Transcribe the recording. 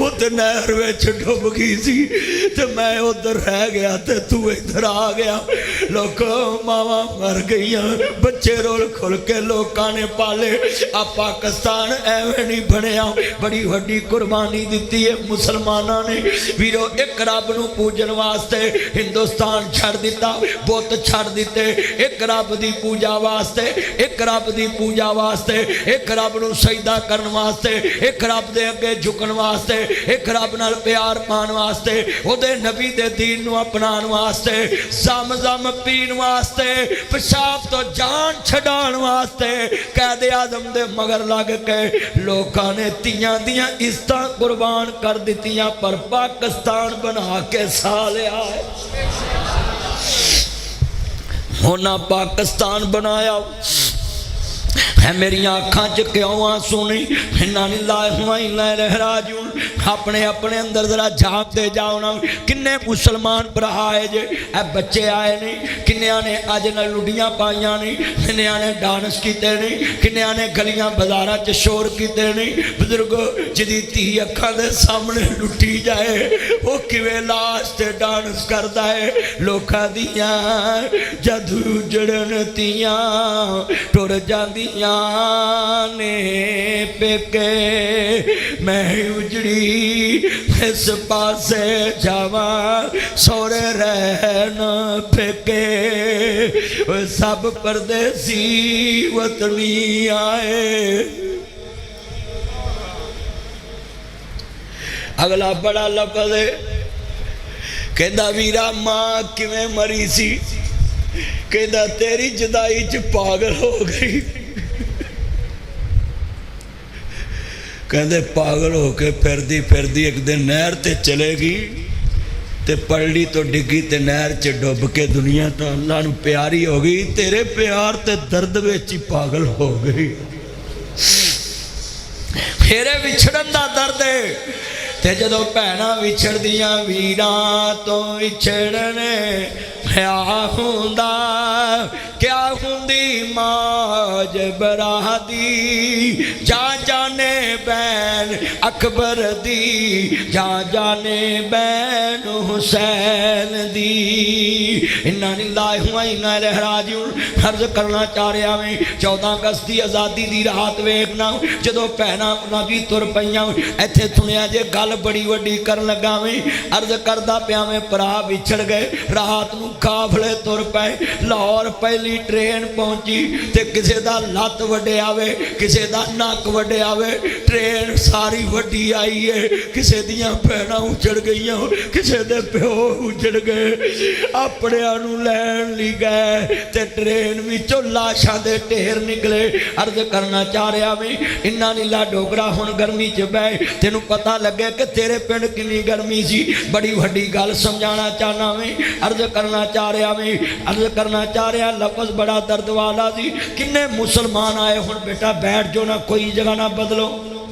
तो नहर में डुब गई सी ते मैं उधर रह गया ते तू इधर आ गया। लोग मावां मर गई, बच्चे रोल खुल के लोगों ने पाले। आ पाकिस्तान एवं नहीं बनया, बड़ी वड्डी कुर्बानी दी है मुसलमानों ने। वीरो एक रब नूं पूजन वास्ते हिंदुस्तान छड़ दिता, बुत छड़ दिते। एक रब दी पूजा वास्ते, एक रब दी पूजा वास्ते, एक रब नूं सजदा करन वास्ते, एक रब दे अगे झुकन वास्ते, एक रब नाल प्यार पाने वास्ते, ओदे नबी दे दीन नूं अपनाउण वास्ते, ज़म-ज़म पीण वास्ते, पेशाब तो जान छडाउण वास्ते कैद आज़म दे मगर लग के लोकां ने तियां दियां इज़्ज़तां कुर्बान कर दित्तियां, पर पाकिस्तान बना के सा लिया है। होना पाकिस्तान बनाया है, मेरी अखां च क्यों आंसू नहीं? इन्ना नहीं लाए राजू अपने अपने अंदर जरा झांकते जाओ ना। किन्ने मुसलमान भरा आए जे, ए बच्चे आए नहीं, किन्निया ने अज न लुडियां पाइया नहीं, किन्निया ने डांस किते नहीं, किन्निया ने गलियां बाजारां च शोर किते नहीं। बुजुर्गो जिदी धी अखां दे सामने लुटी जाए वो किवें लाश ते डांस करदा है। लोकां दियां जदू जड़न तियां टुर जांदियां ने पेके, मैं उजड़ी इस पासे जावा सोरे रहन फेके। सब परदेसी वतनी आए। अगला बड़ा लफज़ है, कहंदा वीरा मां किवें मरी सी, कहंदा तेरी जुदाई च पागल हो गई। कहते पागल होके फिरदी फिरदी एक दिन नहर ते चलेगी ते पलड़ी तो डिगी ते नहर च डुब के दुनिया तो अल्लाह नूं प्यारी हो गई। तेरे प्यार ते दर्द विच ही पागल हो गई। फेरे विछड़न दा दर्द है ते जदों भैणां विछड़दियां वीरां तो विछड़ने क्या हुंदा, क्या हुंदी मौज बरादी। जा जाने बैन अकबर दी, जा जाने बैन हुसैन दी। इन्ना लिल्लाहि व इन्ना इलैहि राजिऊन। अर्ज करना चाह रहा मैं 14 अगस्त की आज़ादी की रात वेखना जदों भैणां नबी तुर पईयां। इत्थे सुनिया जे गल बड़ी वड्डी कर लगा मैं। अर्ज करदा पिया मैं भरा विछड़ गए, रात नूं काफले तुर पे। लाहौर पहली ट्रेन पहुंची ते किसी का लत्त वड्डिया वे, किसी का नक वड्डिया वे। ट्रेन सारी वड्डी आई है, किसी दियां भैणां उजड़ गई, किसी दे प्यो उजड़ गए। अपणियां नूं लैण लई गए ते ट्रेन विचों लाशां दे ढेर निकले। अर्ज करना चाह रहा मैं इन्ना नीला डोगरा हुण गर्मी च बह, तेनू पता लगे कि तेरे पिंड कितनी गर्मी सी। बड़ी वड्डी गल समझाना चाहना मैं। अर्ज करना चाह रहा मैं, अर्ज करना चाह रहा लफज बड़ा दर्द वाला सी। किन्ने मुसलमान आए हुण बेटा बैठ जो ना, कोई जगह ना बदलो।